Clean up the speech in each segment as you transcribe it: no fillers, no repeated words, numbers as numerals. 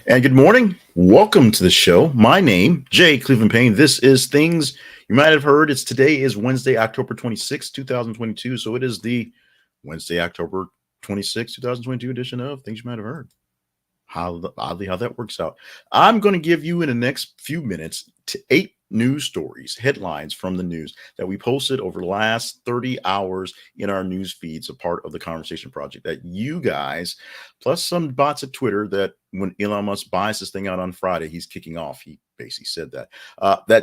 And good morning. Welcome to the show. My name, Jay Cleveland Payne. This is Things You Might Have Heard. Today is Wednesday, October 26th, 2022. So it is the Wednesday, October 26th, 2022 edition of Things You Might Have Heard. Oddly, how that works out. I'm going to give you in the next few minutes to 8 news stories, headlines from the news that we posted over the last 30 hours in our news feeds, a part of the Conversation Project that you guys, plus some bots at Twitter, that when Elon Musk buys this thing out on Friday, he's kicking off. He basically said that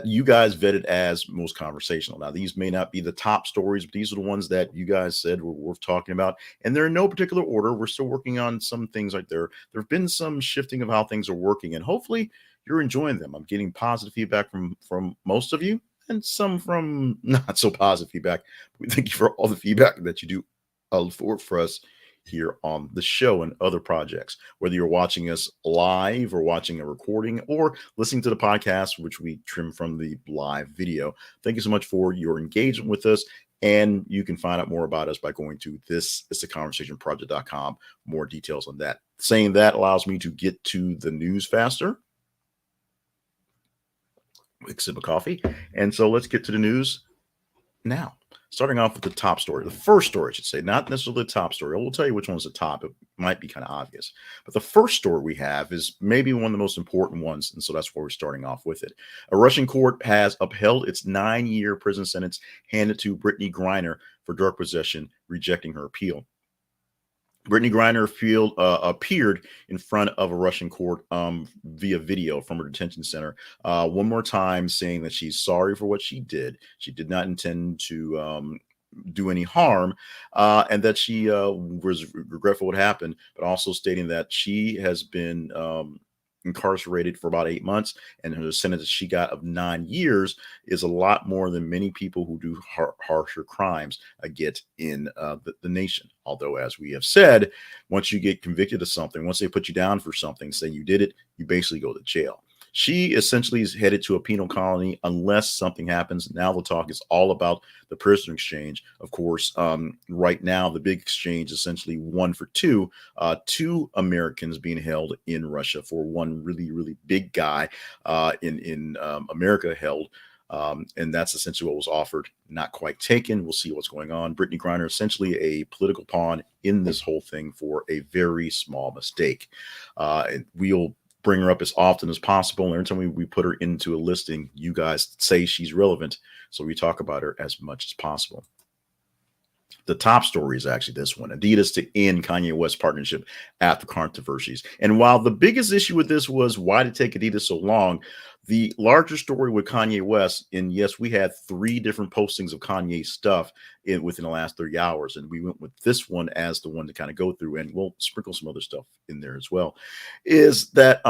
you guys vetted as most conversational. Now, these may not be the top stories, but these are the ones that you guys said were worth talking about. And they're in no particular order. We're still working on some things right there. There have been some shifting of how things are working, and hopefully you're enjoying them. I'm getting positive feedback from most of you and some from not so positive feedback. We thank you for all the feedback that you do for us here on the show and other projects, whether you're watching us live or watching a recording or listening to the podcast, which we trim from the live video. Thank you so much for your engagement with us. And you can find out more about us by going to thisistheconversationproject.com. More details on that. Saying that allows me to get to the news faster. Quick sip of coffee. And so let's get to the news now. Starting off with the top story, the first story, I should say, not necessarily the top story. I will tell you which one's the top. It might be kind of obvious. But the first story we have is maybe one of the most important ones. And so that's where we're starting off with it. A Russian court has upheld its 9-year prison sentence handed to Brittney Griner for drug possession, rejecting her appeal. Brittany Greiner appeared in front of a Russian court via video from her detention center one more time, saying that she's sorry for what she did. She did not intend to do any harm, and that she was regretful what happened, but also stating that she has been incarcerated for about 8 months, and the sentence that she got of 9 years is a lot more than many people who do harsher crimes get in the nation. Although, as we have said, once you get convicted of something, once they put you down for something, say you did it, you basically go to jail. She essentially is headed to a penal colony unless something happens. Now the talk is all about the prisoner exchange. Of course, right now the big exchange is essentially 1 for 2, 2 Americans being held in Russia for one really, really big guy in America held. And that's essentially what was offered, not quite taken. We'll see what's going on. Brittney Griner, essentially a political pawn in this whole thing for a very small mistake. And we'll bring her up as often as possible. And every time we put her into a listing, you guys say she's relevant. So we talk about her as much as possible. The top story is actually this one: Adidas to end Kanye West partnership after controversies. And while the biggest issue with this was why did it take Adidas so long, the larger story with Kanye West, and yes, we had 3 different postings of Kanye stuff within the last 30 hours. And we went with this one as the one to kind of go through, and we'll sprinkle some other stuff in there as well, is that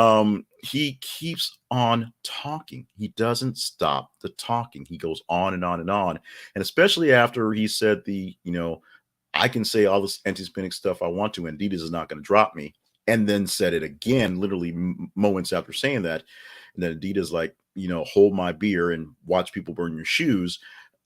he keeps on talking. He doesn't stop the talking. He goes on and on and on. And especially after he said I can say all this anti-Semitic stuff I want to, and Adidas is not going to drop me. And then said it again, literally moments after saying that. And then Adidas hold my beer and watch people burn your shoes,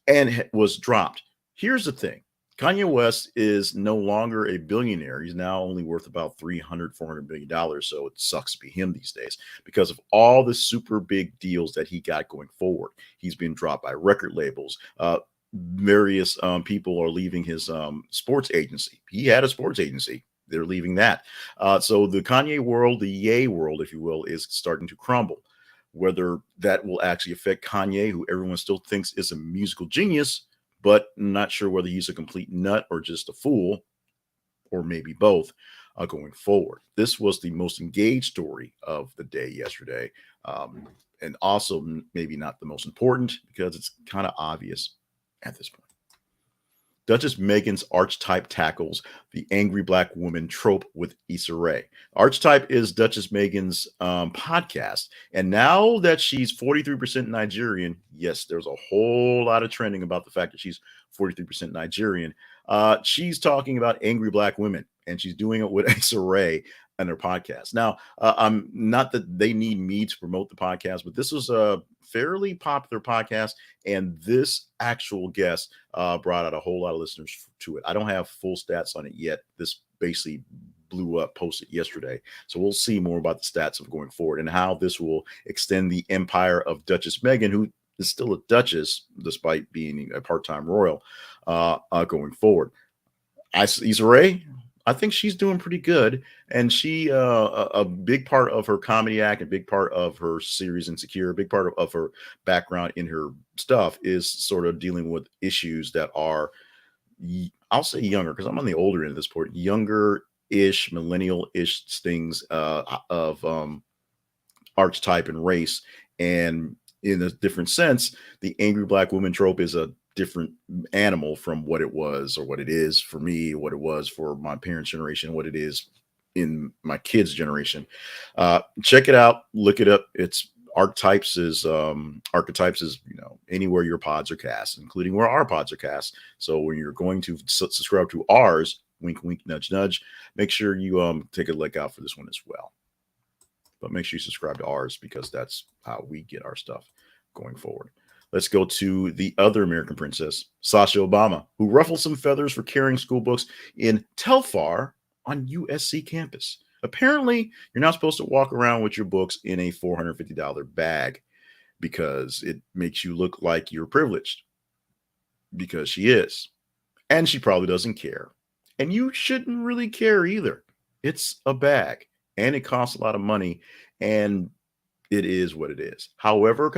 and was dropped. Here's the thing. Kanye West is no longer a billionaire. He's now only worth about $300-400 billion. So it sucks to be him these days because of all the super big deals that he got going forward. He's been dropped by record labels. Various people are leaving his sports agency. He had a sports agency. They're leaving that. So the Kanye world, the Ye world, if you will, is starting to crumble. Whether that will actually affect Kanye, who everyone still thinks is a musical genius, but not sure whether he's a complete nut or just a fool, or maybe both, going forward. This was the most engaged story of the day yesterday, and also maybe not the most important because it's kind of obvious at this point. Duchess Megan's Archetype tackles the angry black woman trope with Issa Rae. Archetype is Duchess Megan's podcast. And now that she's 43% Nigerian, yes, there's a whole lot of trending about the fact that she's 43% Nigerian. She's talking about angry black women, and she's doing it with Issa Rae and their podcast. Now, I'm not that they need me to promote the podcast, but this was a fairly popular podcast, and this actual guest brought out a whole lot of listeners to it. I don't have full stats on it yet. This basically blew up, posted yesterday. So we'll see more about the stats of going forward and how this will extend the empire of Duchess Megan, who is still a duchess despite being a part-time royal, going forward. Issa Rae, I think she's doing pretty good, and she a big part of her comedy act, a big part of her series Insecure, a big part of her background in her stuff is sort of dealing with issues that are, I'll say younger, because I'm on the older end of this point, younger-ish, millennial-ish things of archetype and race. And in a different sense, the angry black woman trope is a different animal from what it was or what it is for me, what it was for my parents' generation, what it is in my kids' generation. Check it out, look it up. It's Archetypes is anywhere your pods are cast, including where our pods are cast. So when you're going to subscribe to ours, wink wink nudge nudge, make sure you take a look out for this one as well. But make sure you subscribe to ours because that's how we get our stuff going forward. Let's go to the other American princess, Sasha Obama, who ruffled some feathers for carrying school books in Telfar on USC campus. Apparently, you're not supposed to walk around with your books in a $450 bag because it makes you look like you're privileged. Because she is. And she probably doesn't care. And you shouldn't really care either. It's a bag. And it costs a lot of money. And it is what it is. However,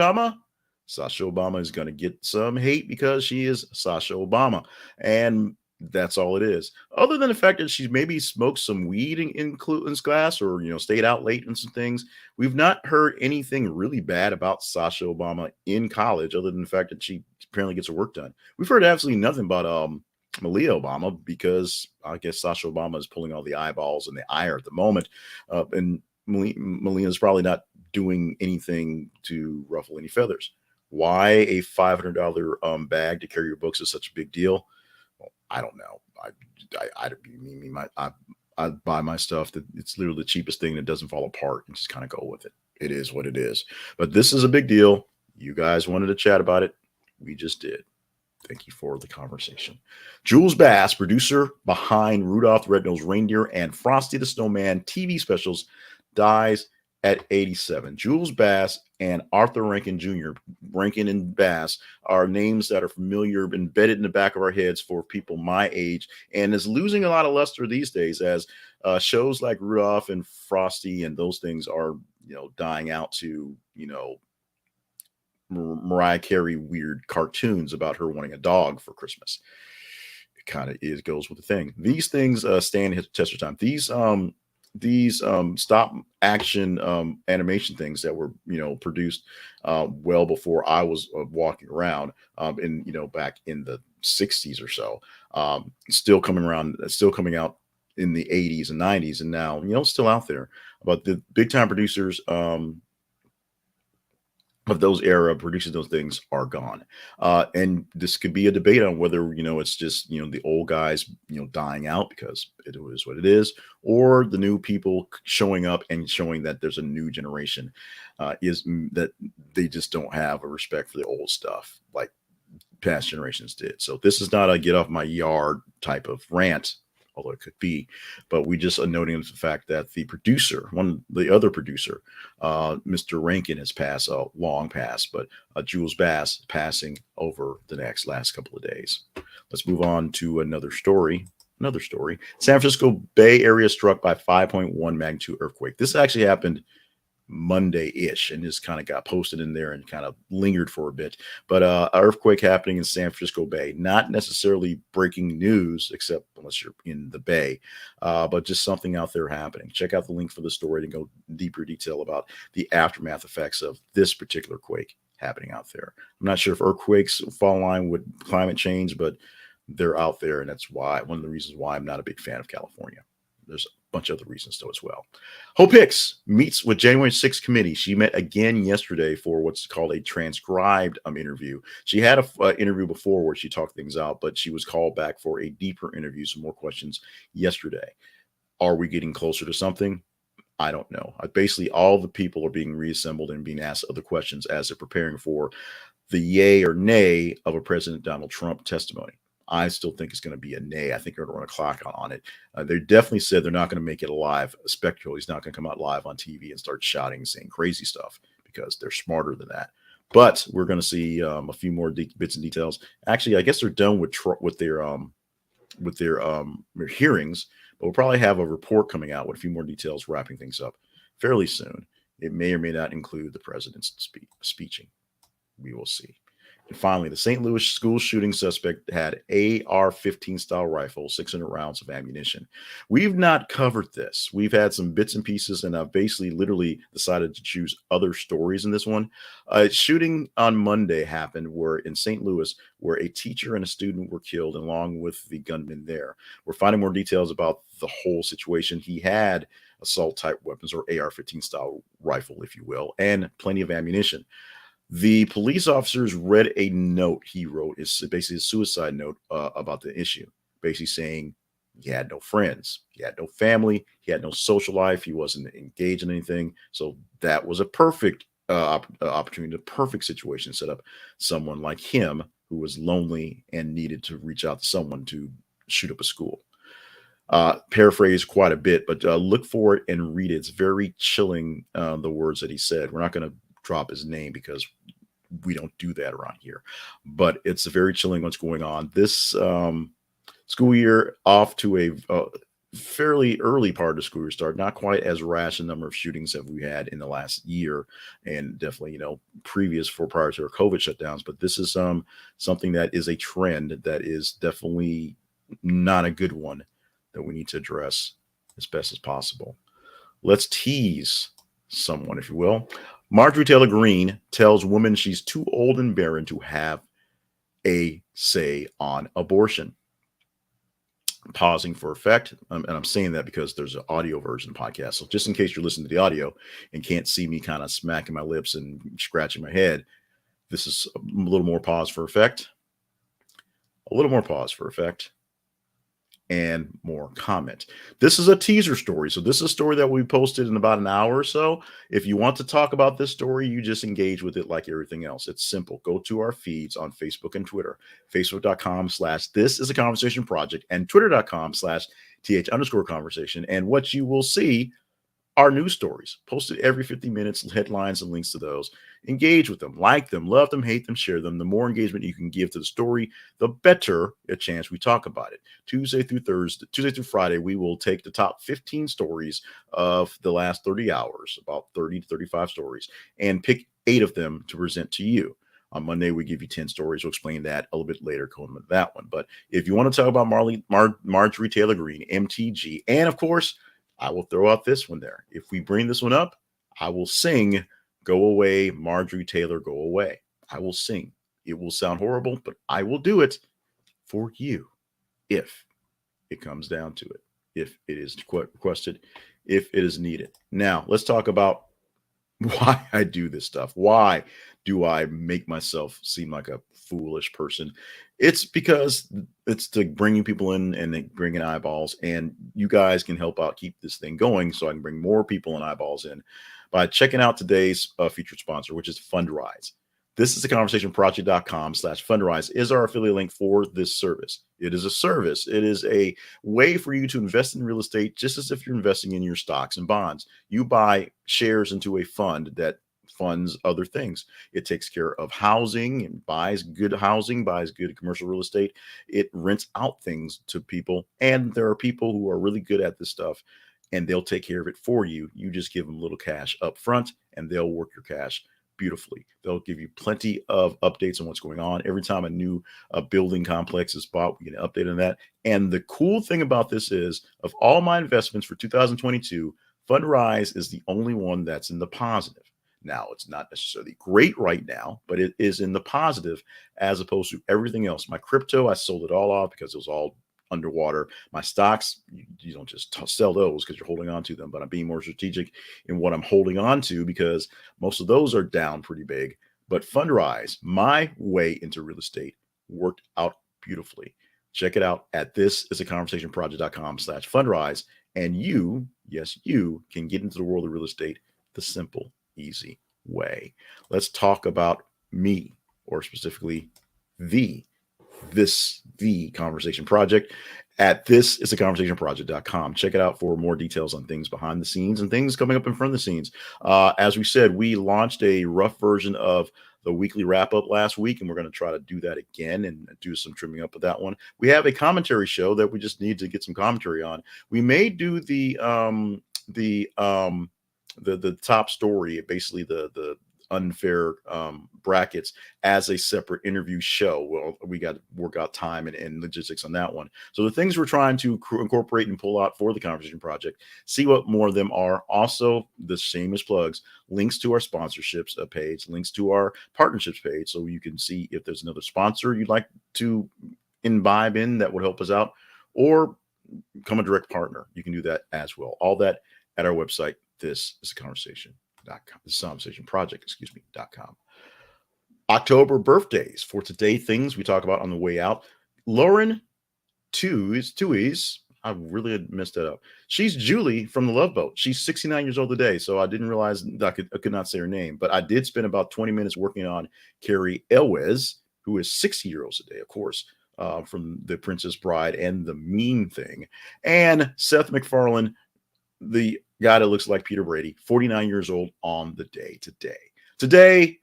Sasha Obama is going to get some hate because she is Sasha Obama. And that's all it is. Other than the fact that she's maybe smoked some weed in class or, stayed out late and some things, we've not heard anything really bad about Sasha Obama in college, other than the fact that she apparently gets her work done. We've heard absolutely nothing about Malia Obama because I guess Sasha Obama is pulling all the eyeballs and the ire at the moment. And Malia is probably not doing anything to ruffle any feathers. Why a $500 bag to carry your books is such a big deal? Well, I don't know. I buy my stuff that it's literally the cheapest thing that doesn't fall apart and just kind of go with it. It is what it is. But this is a big deal. You guys wanted to chat about it. We just did. Thank you for the conversation. Jules Bass, producer behind Rudolph the Red-Nosed Reindeer and Frosty the Snowman TV specials, dies at 87. Jules Bass and Arthur Rankin Jr., Rankin and Bass, are names that are familiar, embedded in the back of our heads for people my age, and is losing a lot of luster these days as shows like Rudolph and Frosty and those things are, dying out to, Mariah Carey weird cartoons about her wanting a dog for Christmas. It kind of goes with the thing. These things stand the test of time. These stop action animation things that were produced well before I was walking around back in the 60s or so, still coming out in the 80s and 90s, and now still out there. But the big time producers of those era producing those things are gone. And this could be a debate on whether, it's just, the old guys, dying out because it is what it is, or the new people showing up and showing that there's a new generation is that they just don't have a respect for the old stuff like past generations did. So this is not a get off my yard type of rant, although it could be, but we just are noting the fact that the other producer, Mr. Rankin has passed, long past, but Jules Bass passing over the last couple of days. Let's move on to another story. San Francisco Bay Area struck by 5.1 magnitude earthquake. This actually happened Monday-ish and just kind of got posted in there and kind of lingered for a bit. But an earthquake happening in San Francisco Bay, not necessarily breaking news, except unless you're in the Bay, but just something out there happening. Check out the link for the story to go deeper detail about the aftermath effects of this particular quake happening out there. I'm not sure if earthquakes fall in line with climate change, but they're out there, and that's why one of the reasons why I'm not a big fan of California. There's a bunch of other reasons though as well. Hope Hicks meets with January 6th committee. She met again yesterday for what's called a transcribed interview. She had an interview before where she talked things out, but she was called back for a deeper interview, some more questions yesterday. Are we getting closer to something? I don't know. Basically, all the people are being reassembled and being asked other questions as they're preparing for the yay or nay of a President Donald Trump testimony. I still think it's going to be a nay. I think they're going to run a clock on it. They definitely said they're not going to make it live. Spectral, he's not going to come out live on TV and start shouting and saying crazy stuff because they're smarter than that. But we're going to see a few more bits and details. Actually, I guess they're done with their hearings, but we'll probably have a report coming out with a few more details, wrapping things up fairly soon. It may or may not include the president's speeching. We will see. And finally, the St. Louis school shooting suspect had AR-15 style rifle, 600 rounds of ammunition. We've not covered this. We've had some bits and pieces, and I've basically literally decided to choose other stories in this one. Shooting on Monday happened in St. Louis, where a teacher and a student were killed, along with the gunman there. We're finding more details about the whole situation. He had assault type weapons, or AR-15 style rifle, if you will, and plenty of ammunition. The police officers read a note he wrote. It's basically a suicide note about the issue, basically saying he had no friends, he had no family, he had no social life, he wasn't engaged in anything. So that was a perfect opportunity, a perfect situation to set up someone like him who was lonely and needed to reach out to someone to shoot up a school. Paraphrase quite a bit, but look for it and read it. It's very chilling, the words that he said. We're not going to drop his name because we don't do that around here, but it's very chilling what's going on. This school year off to a fairly early part of the school year start, not quite as rash a number of shootings that we had in the last year, and definitely, prior to our COVID shutdowns. But this is something that is a trend that is definitely not a good one that we need to address as best as possible. Let's tease someone, if you will. Marjorie Taylor Greene tells women she's too old and barren to have a say on abortion. Pausing for effect, and I'm saying that because there's an audio version of the podcast. So just in case you're listening to the audio and can't see me kind of smacking my lips and scratching my head, this is a little more pause for effect. A little more pause for effect. And more comment. This is a teaser story. So this is a story that we posted in about an hour or so. If you want to talk about this story, you just engage with it like everything else. It's simple. Go to our feeds on Facebook and Twitter, facebook.com/this is a conversation project and twitter.com/th_conversation. And what you will see are news stories posted every 50 minutes, headlines and links to those. Engage with them, like them, love them, hate them, share them. The more engagement you can give to the story, the better a chance we talk about it. Tuesday through Friday, we will take the top 15 stories of the last 30 hours, about 30 to 35 stories, and pick 8 of them to present to you. On Monday, we give you 10 stories. We'll explain that a little bit later, going with that one. But if you want to talk about Marjorie Taylor Greene, MTG, and of course, I will throw out this one there. If we bring this one up, I will sing "Go Away, Marjorie Taylor, Go Away." I will sing. It will sound horrible, but I will do it for you if it comes down to it, if it is requested, if it is needed. Now, let's talk about why I do this stuff. Why do I make myself seem like a foolish person? It's because it's to bringing people in and bringing eyeballs, and you guys can help out keep this thing going so I can bring more people and eyeballs in by checking out today's featured sponsor, which is Fundrise. This is a conversationproject.com/Fundrise is our affiliate link for this service. It is a service. It is a way for you to invest in real estate, just as if you're investing in your stocks and bonds. You buy shares into a fund that funds other things. It takes care of housing and buys good housing, buys good commercial real estate. It rents out things to people. And there are people who are really good at this stuff, and they'll take care of it for you. You just give them a little cash up front, and they'll work your cash beautifully. They'll give you plenty of updates on what's going on. Every time a new building complex is bought, we get an update on that. And the cool thing about this is, of all my investments for 2022, Fundrise is the only one that's in the positive. Now, it's not necessarily great right now, but it is in the positive as opposed to everything else. My crypto, I sold it all off because it was all underwater. My stocks, you don't just sell those because you're holding on to them, but I'm being more strategic in what I'm holding on to because most of those are down pretty big. But Fundrise, my way into real estate, worked out beautifully. Check it out at thisisaconversationproject.com/Fundrise. And you, yes, you can get into the world of real estate the simple, easy way. Let's talk about me, or specifically the the Conversation Project at thisisaconversationproject.com. Check it out for more details on things behind the scenes and things coming up in front of the scenes. As we said, we launched a rough version of the weekly wrap up last week, and we're going to try to do that again and do some trimming up of that one. We have a commentary show that we just need to get some commentary on. We may do the top story, basically the unfair brackets, as a separate interview show. Well, we got to work out time and logistics on that one. So the things we're trying to incorporate and pull out for the Conversation Project, see what more of them are. Also, the same as plugs, links to our sponsorships page, links to our partnerships page, so you can see if there's another sponsor you'd like to imbibe in that would help us out, or become a direct partner. You can do that as well. All that at our website, thisisconversation.com. October birthdays for today, things we talk about on the way out. Lauren Tuies, I really had messed that up. She's Julie from the Love Boat. She's 69 years old today, so I didn't realize that I could not say her name, but I did spend about 20 minutes working on Carrie Elwes, who is 60 years old today, of course, from The Princess Bride and The Mean Thing. And Seth MacFarlane, the guy that looks like Peter Brady, 49 years old on the day today. Today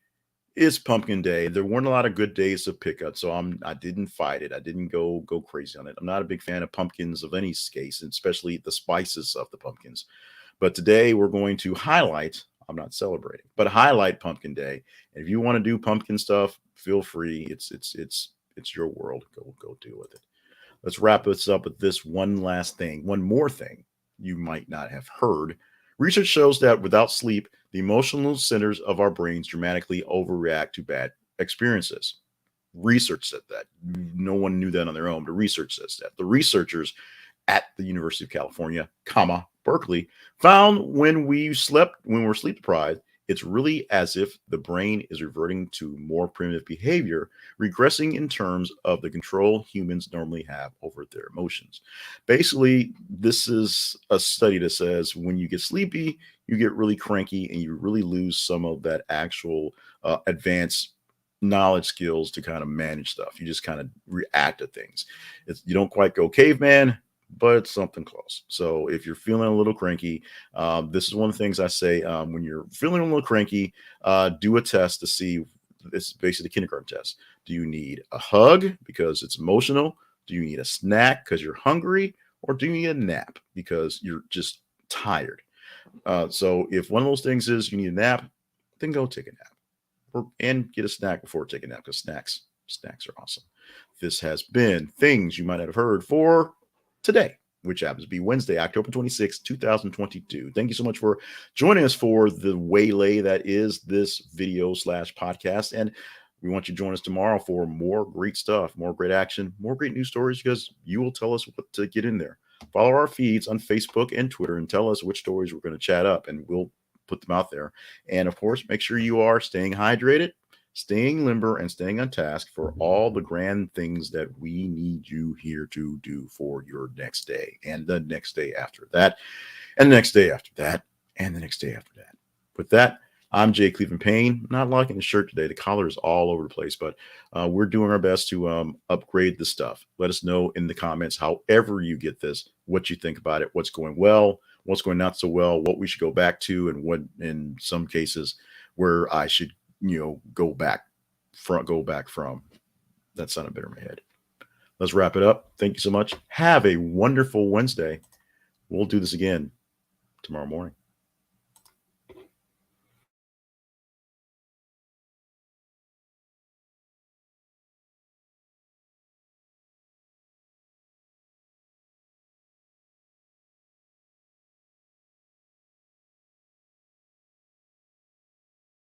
is Pumpkin Day. There weren't a lot of good days to pick up, so I didn't fight it. I didn't go crazy on it. I'm not a big fan of pumpkins of any case, especially the spices of the pumpkins. But today we're going to highlight, I'm not celebrating, but highlight Pumpkin Day. And if you want to do pumpkin stuff, feel free. It's your world. Go deal with it. Let's wrap this up with this one more thing you might not have heard. Research shows that without sleep, the emotional centers of our brains dramatically overreact to bad experiences. Research said that. No one knew that on their own, but research says that. The researchers at the University of California, Berkeley, found when we're sleep deprived, it's really as if the brain is reverting to more primitive behavior, regressing in terms of the control humans normally have over their emotions. Basically, this is a study that says when you get sleepy, you get really cranky and you really lose some of that actual advanced knowledge skills to kind of manage stuff. You just kind of react to things. You don't quite go caveman, but it's something close. So if you're feeling a little cranky, this is one of the things I say when you're feeling a little cranky, do a test to see. It's basically the kindergarten test. Do you need a hug because it's emotional? Do you need a snack because you're hungry? Or do you need a nap because you're just tired? So if one of those things is you need a nap, then go take a nap and get a snack before taking a nap, because snacks are awesome. This has been Things You Might Not Have Heard for today, which happens to be Wednesday, October 26, 2022. Thank you so much for joining us for the waylay that is this video/podcast. And we want you to join us tomorrow for more great stuff, more great action, more great news stories, because you will tell us what to get in there. Follow our feeds on Facebook and Twitter and tell us which stories we're going to chat up, and we'll put them out there. And of course, make sure you are staying hydrated, staying limber, and staying on task for all the grand things that we need you here to do for your next day, and the next day after that, and the next day after that, and the next day after that. With that, I'm Jay Cleveland Payne. Not liking the shirt today. The collar is all over the place, but we're doing our best to upgrade the stuff. Let us know in the comments, however you get this, what you think about it, what's going well, what's going not so well, what we should go back to, and what in some cases where I should go back from. That sounded better in my head. Let's wrap it up. Thank you so much. Have a wonderful Wednesday. We'll do this again tomorrow morning.